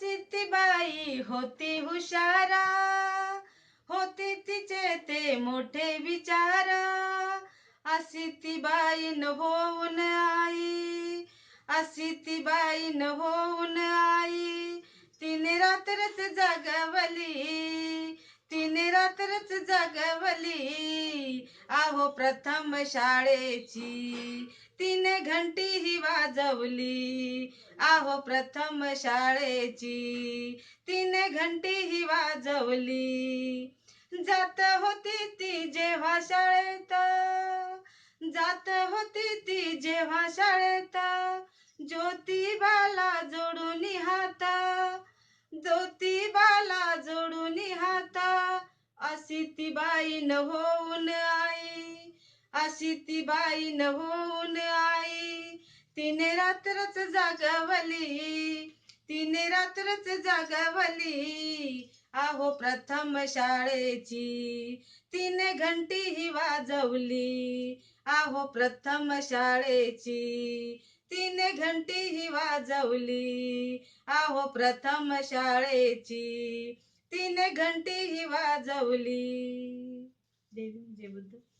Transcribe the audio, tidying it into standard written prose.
अशी ती बाई होती हुशारा, होते तिचे ते मोठे विचार. अशी ती बाई न होऊन आई, अशी ती बाई न होऊन आई. तिने रात्रच जागवली, तिने रात्रच जागवली. आहो प्रथम शाळेची तिने घंटी ही वाजवली. आहो प्रथम शाळेची तिने घंटी ही वाजवली. जात होती ती जेव्हा शाळेत, जात होती ती जेव्हा शाळेत. ज्योतिबाला जोडून हात, ज्योतिबाला जोडून हात. अशी ती बाई न होऊन आई, अशी ती बाई न होऊन आई. तिने रात्रच जागवली, तिने रात्रच जागवली. आहो प्रथम शाळेची तिने घंटी ही वाजवली. आहो प्रथम शाळेची तिने घंटी ही वाजवली. आहो प्रथम शाळेची तिने घंटी ही वाजवली. जय भीम जय बुद्ध.